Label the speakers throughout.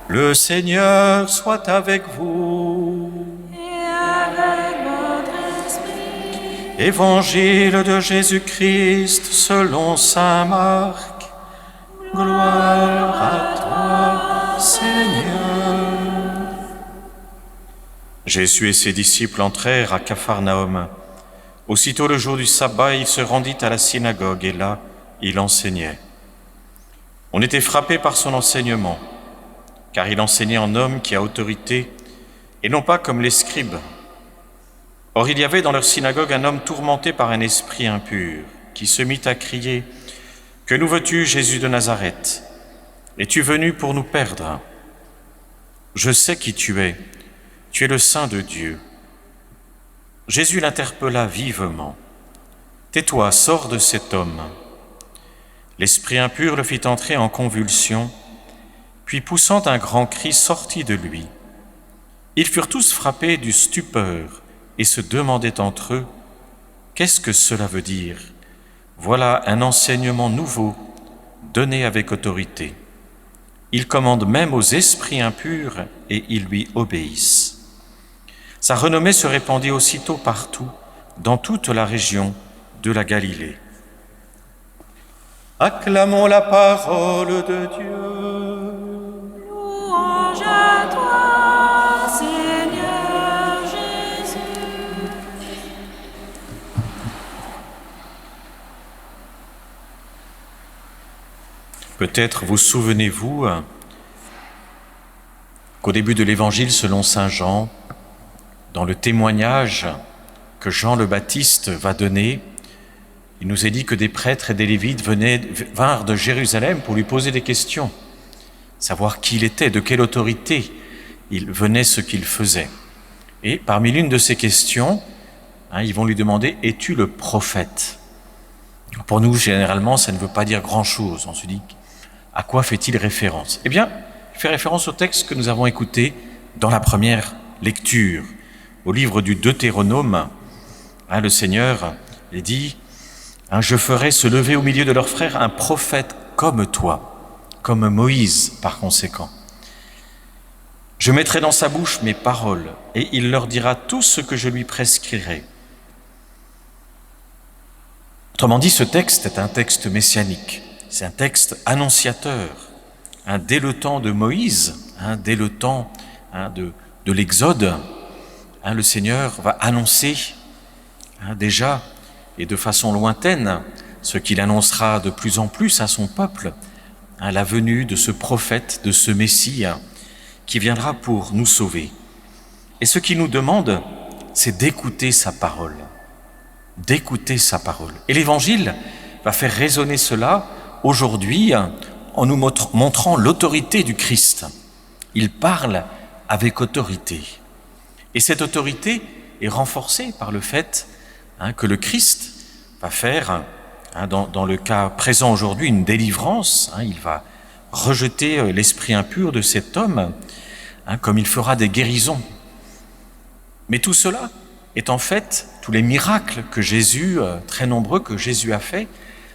Speaker 1: Le Seigneur soit avec vous.
Speaker 2: Et avec votre esprit.
Speaker 1: Évangile de Jésus-Christ selon saint Marc. Gloire à toi, Seigneur. Jésus et ses disciples entrèrent à Capharnaüm. Aussitôt le jour du sabbat, il se rendit à la synagogue et là, il enseignait. On était frappé par son enseignement, car il enseignait en homme qui a autorité, et non pas comme les scribes. Or il y avait dans leur synagogue un homme tourmenté par un esprit impur, qui se mit à crier « Que nous veux-tu, Jésus de Nazareth? Es-tu venu pour nous perdre? Je sais qui tu es le Saint de Dieu. » Jésus l'interpella vivement. « Tais-toi, sors de cet homme. » L'esprit impur le fit entrer en convulsion, puis poussant un grand cri sortit de lui. Ils furent tous frappés du stupeur et se demandaient entre eux « Qu'est-ce que cela veut dire? Voilà un enseignement nouveau, donné avec autorité. Il commande même aux esprits impurs et ils lui obéissent. » Sa renommée se répandit aussitôt partout, dans toute la région de la Galilée. Acclamons la parole de Dieu.
Speaker 2: Louange à toi, Seigneur Jésus.
Speaker 1: Peut-être vous souvenez-vous qu'au début de l'Évangile selon saint Jean, dans le témoignage que Jean le Baptiste va donner, il nous est dit que des prêtres et des lévites vinrent de Jérusalem pour lui poser des questions, savoir qui il était, de quelle autorité il venait, ce qu'il faisait. Et parmi l'une de ces questions, ils vont lui demander « Es-tu le prophète ?» Pour nous, généralement, ça ne veut pas dire grand-chose. On se dit « À quoi fait-il référence ?» Eh bien, il fait référence au texte que nous avons écouté dans la première lecture. Au livre du Deutéronome, le Seigneur dit « Je ferai se lever au milieu de leurs frères un prophète comme toi, comme Moïse par conséquent. Je mettrai dans sa bouche mes paroles et il leur dira tout ce que je lui prescrirai. » Autrement dit, ce texte est un texte messianique, c'est un texte annonciateur. Dès le temps de Moïse, dès le temps de l'Exode, le Seigneur va annoncer déjà et de façon lointaine ce qu'il annoncera de plus en plus à son peuple, la venue de ce prophète, de ce Messie qui viendra pour nous sauver. Et ce qu'il nous demande, c'est d'écouter sa parole. D'écouter sa parole. Et l'Évangile va faire résonner cela aujourd'hui en nous montrant l'autorité du Christ. Il parle avec autorité. Et cette autorité est renforcée par le fait que le Christ va faire, dans le cas présent aujourd'hui, une délivrance. Il va rejeter l'esprit impur de cet homme, comme il fera des guérisons. Mais tout cela est en fait, tous les miracles que Jésus, très nombreux que Jésus a fait,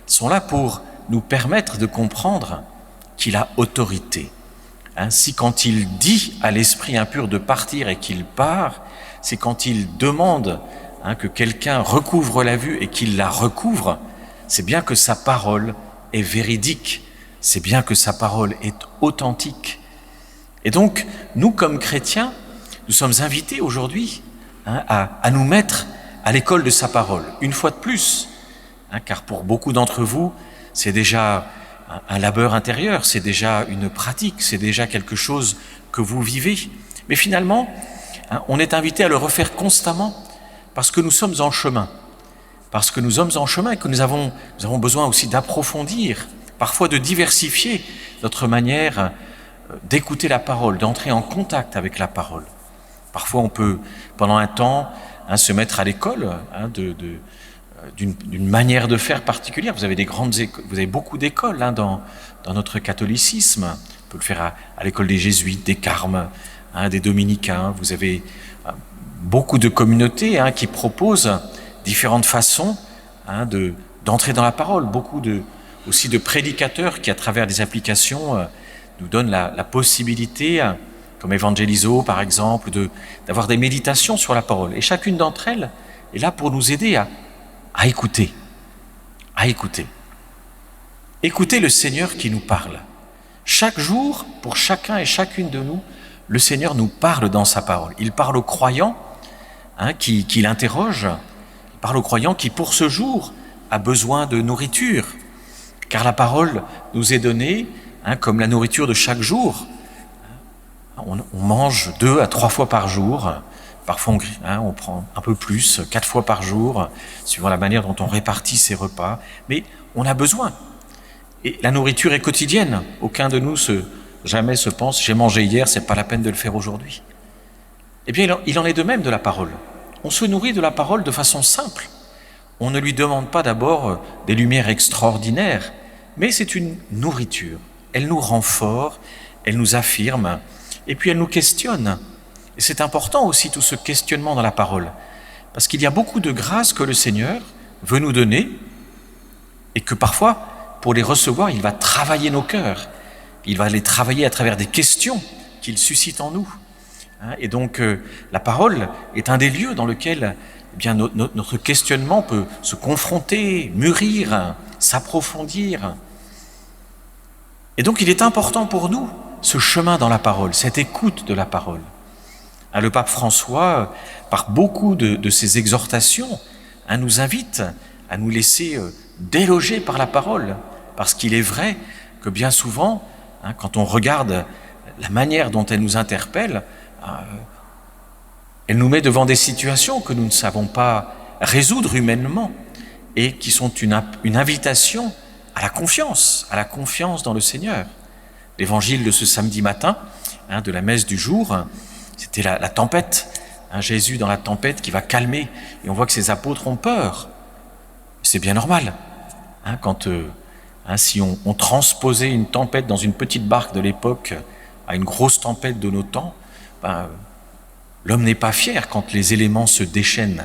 Speaker 1: sont là pour nous permettre de comprendre qu'il a autorité. Si quand il dit à l'esprit impur de partir et qu'il part, c'est quand il demande que quelqu'un recouvre la vue et qu'il la recouvre, c'est bien que sa parole est véridique, c'est bien que sa parole est authentique. Et donc, nous comme chrétiens, nous sommes invités aujourd'hui à nous mettre à l'école de sa parole, une fois de plus, car pour beaucoup d'entre vous, c'est déjà un labeur intérieur, c'est déjà une pratique, c'est déjà quelque chose que vous vivez. Mais finalement, on est invité à le refaire constamment parce que nous sommes en chemin. Parce que nous sommes en chemin et que nous avons besoin aussi d'approfondir, parfois de diversifier notre manière d'écouter la parole, d'entrer en contact avec la parole. Parfois, on peut, pendant un temps, se mettre à l'école d'une manière de faire particulière. Vous avez beaucoup d'écoles dans notre catholicisme. On peut le faire à l'école des jésuites, des carmes, des dominicains. Vous avez beaucoup de communautés qui proposent différentes façons d'entrer dans la parole. Beaucoup aussi de prédicateurs qui, à travers des applications, nous donne la possibilité, comme Evangelizo par exemple, d'avoir des méditations sur la parole. Et chacune d'entre elles est là pour nous aider à écouter, à écouter. Écouter le Seigneur qui nous parle. Chaque jour, pour chacun et chacune de nous, le Seigneur nous parle dans sa parole. Il parle aux croyants qui l'interrogent. Il parle aux croyants qui, pour ce jour, a besoin de nourriture. Car la parole nous est donnée comme la nourriture de chaque jour. On mange 2 à 3 fois par jour. Parfois, on prend un peu plus, 4 fois par jour, suivant la manière dont on répartit ses repas. Mais on a besoin. Et la nourriture est quotidienne. Aucun de nous jamais se pense « j'ai mangé hier, c'est pas la peine de le faire aujourd'hui ». Eh bien, il en est de même de la parole. On se nourrit de la parole de façon simple. On ne lui demande pas d'abord des lumières extraordinaires, mais c'est une nourriture. Elle nous rend forts, elle nous affirme, et puis elle nous questionne. Et c'est important aussi tout ce questionnement dans la parole, parce qu'il y a beaucoup de grâces que le Seigneur veut nous donner, et que parfois, pour les recevoir, il va travailler nos cœurs. Il va les travailler à travers des questions qu'il suscite en nous. Et donc, la parole est un des lieux dans lesquels notre questionnement peut se confronter, mûrir, s'approfondir. Et donc, il est important pour nous, ce chemin dans la parole, cette écoute de la parole. Le pape François, par beaucoup de ses exhortations, nous invite à nous laisser déloger par la parole. Parce qu'il est vrai que bien souvent, quand on regarde la manière dont elle nous interpelle, elle nous met devant des situations que nous ne savons pas résoudre humainement et qui sont une invitation à la confiance dans le Seigneur. L'évangile de ce samedi matin, de la messe du jour, c'était la tempête. Jésus dans la tempête qui va calmer, et on voit que ses apôtres ont peur. C'est bien normal. Quand si on transposait une tempête dans une petite barque de l'époque à une grosse tempête de nos temps, l'homme n'est pas fier quand les éléments se déchaînent.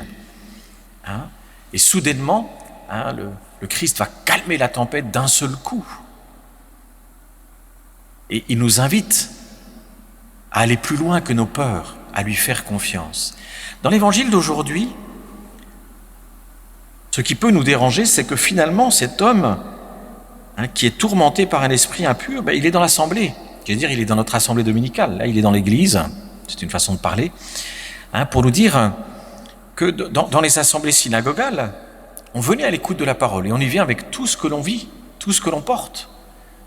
Speaker 1: Et soudainement, le Christ va calmer la tempête d'un seul coup. Et il nous invite à aller plus loin que nos peurs, à lui faire confiance. Dans l'évangile d'aujourd'hui, ce qui peut nous déranger, c'est que finalement, cet homme qui est tourmenté par un esprit impur, il est dans l'assemblée. C'est-à-dire, il est dans notre assemblée dominicale. Là, il est dans l'église. C'est une façon de parler. Pour nous dire que dans les assemblées synagogales, on venait à l'écoute de la parole et on y vient avec tout ce que l'on vit, tout ce que l'on porte.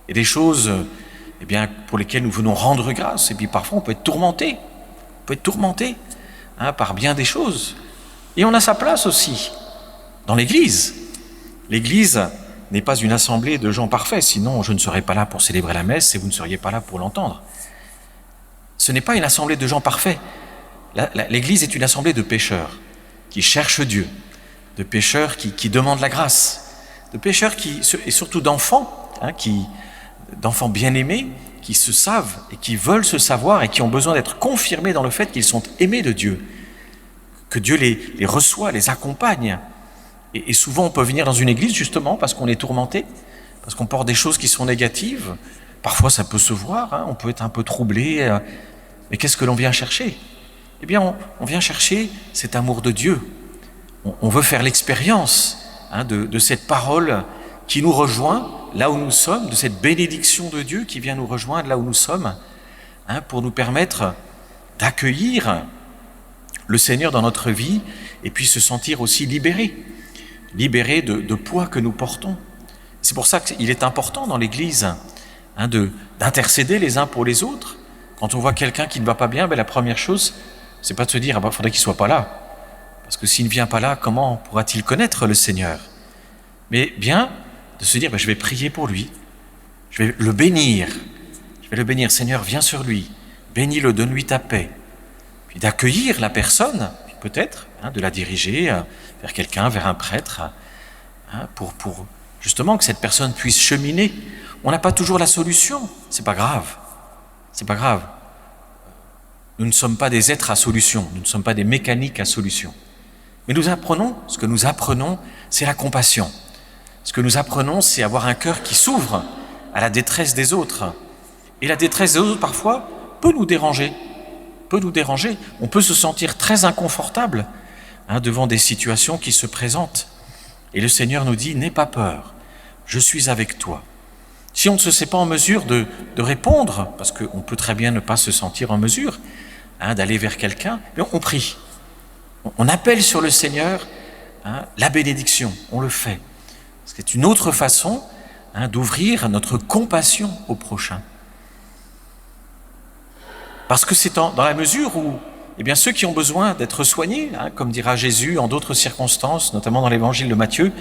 Speaker 1: Et des choses pour lesquelles nous venons rendre grâce. Et puis parfois, on peut être tourmenté. On peut être tourmenté par bien des choses. Et on a sa place aussi dans l'église. L'église n'est pas une assemblée de gens parfaits, sinon je ne serais pas là pour célébrer la messe et vous ne seriez pas là pour l'entendre. Ce n'est pas une assemblée de gens parfaits. L'église est une assemblée de pécheurs qui cherchent Dieu, de pécheurs qui demandent la grâce, de pécheurs et surtout d'enfants, d'enfants bien-aimés qui se savent et qui veulent se savoir et qui ont besoin d'être confirmés dans le fait qu'ils sont aimés de Dieu, que Dieu les reçoit, les accompagne. Et souvent, on peut venir dans une église justement parce qu'on est tourmenté, parce qu'on porte des choses qui sont négatives. Parfois, ça peut se voir, on peut être un peu troublé. Mais qu'est-ce que l'on vient chercher ? Eh bien, on vient chercher cet amour de Dieu. On veut faire l'expérience de cette parole qui nous rejoint là où nous sommes, de cette bénédiction de Dieu qui vient nous rejoindre là où nous sommes, pour nous permettre d'accueillir le Seigneur dans notre vie et puis se sentir aussi libérés de poids que nous portons. C'est pour ça qu'il est important dans l'Église d'intercéder les uns pour les autres. Quand on voit quelqu'un qui ne va pas bien, la première chose, c'est pas de se dire « il faudrait qu'il ne soit pas là ». Parce que s'il ne vient pas là, comment pourra-t-il connaître le Seigneur ? Mais bien de se dire « je vais prier pour lui, je vais le bénir, Seigneur, viens sur lui, bénis-le, donne-lui ta paix ». Puis d'accueillir la personne, peut-être, de la diriger vers quelqu'un, vers un prêtre, pour justement que cette personne puisse cheminer. On n'a pas toujours la solution, c'est pas grave. Nous ne sommes pas des êtres à solution, nous ne sommes pas des mécaniques à solution. Mais ce que nous apprenons, c'est la compassion. Ce que nous apprenons, c'est avoir un cœur qui s'ouvre à la détresse des autres. Et la détresse des autres, parfois, peut nous déranger. On peut se sentir très inconfortable devant des situations qui se présentent. Et le Seigneur nous dit, n'aie pas peur, je suis avec toi. Si on ne se sent pas en mesure de répondre, parce qu'on peut très bien ne pas se sentir en mesure d'aller vers quelqu'un, mais on prie. On appelle sur le Seigneur la bénédiction, on le fait. C'est une autre façon d'ouvrir notre compassion au prochain. Parce que c'est dans la mesure où ceux qui ont besoin d'être soignés, comme dira Jésus en d'autres circonstances, notamment dans l'évangile de Matthieu,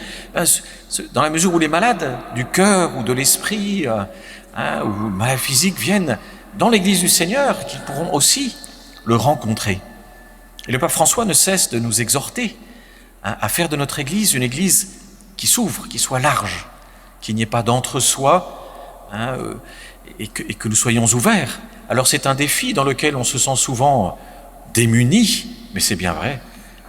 Speaker 1: dans la mesure où les malades du cœur ou de l'esprit ou malades physiques viennent dans l'église du Seigneur, qu'ils pourront aussi le rencontrer. Et le pape François ne cesse de nous exhorter à faire de notre église une église qui s'ouvre, qui soit large, qu'il n'y ait pas d'entre-soi et que nous soyons ouverts. Alors c'est un défi dans lequel on se sent souvent démunis, mais c'est bien vrai.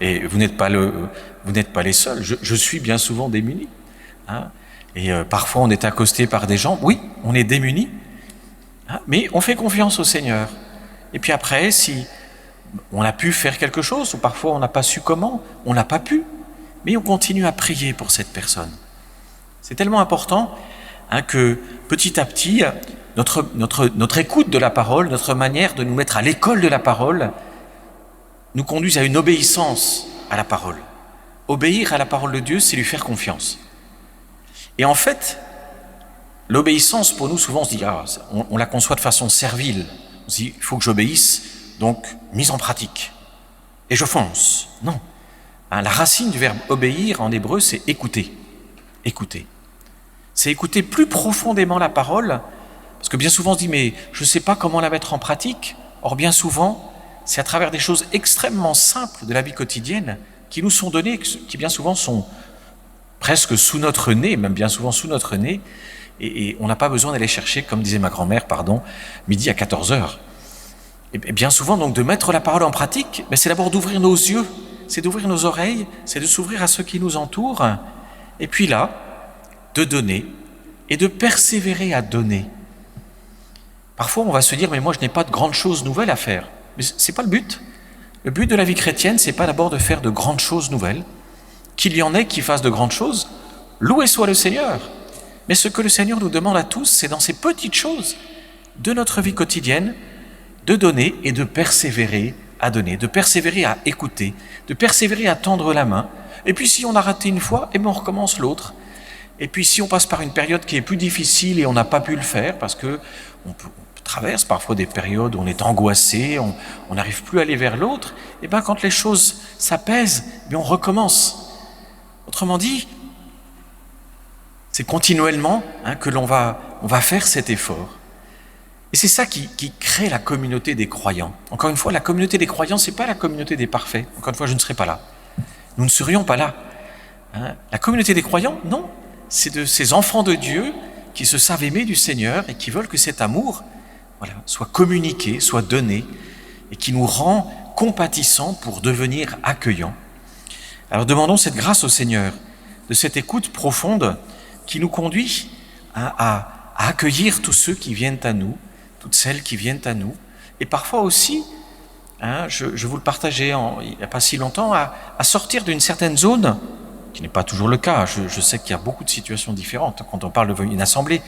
Speaker 1: Et vous n'êtes pas les seuls. Je suis bien souvent démuni. Et parfois on est accosté par des gens. Oui, on est démunis, mais on fait confiance au Seigneur. Et puis après, si on a pu faire quelque chose, ou parfois on n'a pas su comment, on n'a pas pu, mais on continue à prier pour cette personne. C'est tellement important que petit à petit, notre écoute de la parole, notre manière de nous mettre à l'école de la parole, nous conduisent à une obéissance à la parole. Obéir à la parole de Dieu, c'est lui faire confiance. Et en fait, l'obéissance, pour nous, souvent, on se dit, on la conçoit de façon servile. On se dit, il faut que j'obéisse, donc mise en pratique. Et je fonce. Non. La racine du verbe obéir en hébreu, c'est écouter. Écouter. C'est écouter plus profondément la parole, parce que bien souvent on se dit, mais je ne sais pas comment la mettre en pratique. Or bien souvent, c'est à travers des choses extrêmement simples de la vie quotidienne qui nous sont données, qui bien souvent sont presque sous notre nez, même bien souvent sous notre nez, et on n'a pas besoin d'aller chercher, comme disait ma grand-mère, midi à 14h. Et bien souvent, donc, de mettre la parole en pratique, c'est d'abord d'ouvrir nos yeux, c'est d'ouvrir nos oreilles, c'est de s'ouvrir à ceux qui nous entourent, et puis là, de donner, et de persévérer à donner. Parfois, on va se dire, mais moi, je n'ai pas de grandes choses nouvelles à faire. Mais ce n'est pas le but. Le but de la vie chrétienne, ce n'est pas d'abord de faire de grandes choses nouvelles. Qu'il y en ait qui fassent de grandes choses, loué soit le Seigneur. Mais ce que le Seigneur nous demande à tous, c'est dans ces petites choses de notre vie quotidienne, de donner et de persévérer à donner, de persévérer à écouter, de persévérer à tendre la main. Et puis si on a raté une fois, on recommence l'autre. Et puis si on passe par une période qui est plus difficile et on n'a pas pu le faire, parce que on traverse parfois des périodes où on est angoissé, on n'arrive plus à aller vers l'autre, et quand les choses s'apaisent, on recommence. Autrement dit, c'est continuellement que on va faire cet effort. Et c'est ça qui crée la communauté des croyants. Encore une fois, la communauté des croyants, c'est pas la communauté des parfaits. Encore une fois, je ne serai pas là. Nous ne serions pas là. La communauté des croyants, non. C'est de ces enfants de Dieu qui se savent aimer du Seigneur et qui veulent que cet amour soit communiqué, soit donné, et qui nous rend compatissants pour devenir accueillants. Alors demandons cette grâce au Seigneur, de cette écoute profonde qui nous conduit à accueillir tous ceux qui viennent à nous, toutes celles qui viennent à nous, et parfois aussi, je vous le partageais il n'y a pas si longtemps, à sortir d'une certaine zone, qui n'est pas toujours le cas. Je sais qu'il y a beaucoup de situations différentes quand on parle d'une assemblée,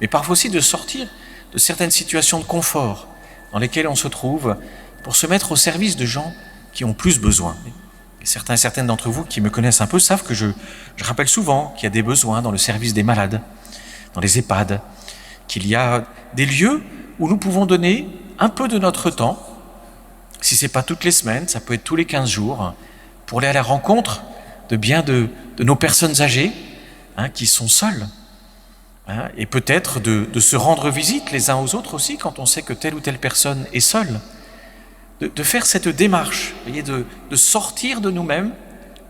Speaker 1: mais parfois aussi de sortir de certaines situations de confort dans lesquelles on se trouve pour se mettre au service de gens qui ont plus besoin. Et certains et certaines d'entre vous qui me connaissent un peu savent que je rappelle souvent qu'il y a des besoins dans le service des malades, dans les EHPAD, qu'il y a des lieux où nous pouvons donner un peu de notre temps, si ce n'est pas toutes les semaines, ça peut être tous les 15 jours, pour aller à la rencontre de nos personnes âgées qui sont seules. Et peut-être de se rendre visite les uns aux autres aussi quand on sait que telle ou telle personne est seule. De faire cette démarche, de sortir de nous-mêmes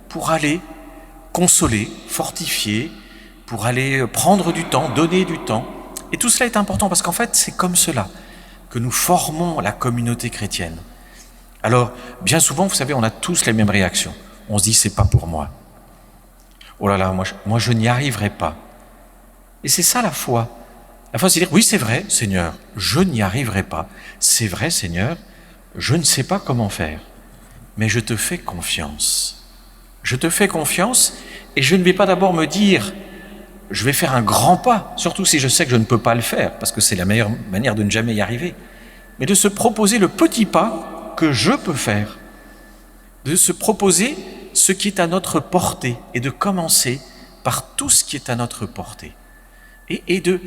Speaker 1: pour aller consoler, fortifier, pour aller prendre du temps, donner du temps. Et tout cela est important parce qu'en fait, c'est comme cela que nous formons la communauté chrétienne. Alors, bien souvent, vous savez, on a tous les mêmes réactions. On se dit, c'est pas pour moi. Oh là là, moi je n'y arriverai pas. Et c'est ça la foi. La foi, c'est dire, oui, c'est vrai, Seigneur, je n'y arriverai pas. C'est vrai, Seigneur, je ne sais pas comment faire, mais je te fais confiance. Je te fais confiance et je ne vais pas d'abord me dire, je vais faire un grand pas, surtout si je sais que je ne peux pas le faire, parce que c'est la meilleure manière de ne jamais y arriver, mais de se proposer le petit pas que je peux faire, de se proposer ce qui est à notre portée et de commencer par tout ce qui est à notre portée et de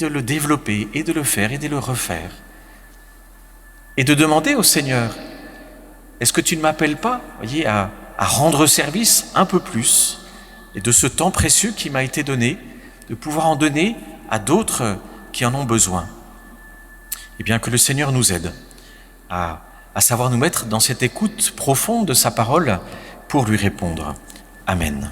Speaker 1: le développer et de le faire et de le refaire et de demander au Seigneur, est-ce que tu ne m'appelles pas, voyez, à rendre service un peu plus et de ce temps précieux qui m'a été donné, de pouvoir en donner à d'autres qui en ont besoin. Et bien que le Seigneur nous aide à savoir nous mettre dans cette écoute profonde de sa parole pour lui répondre. Amen.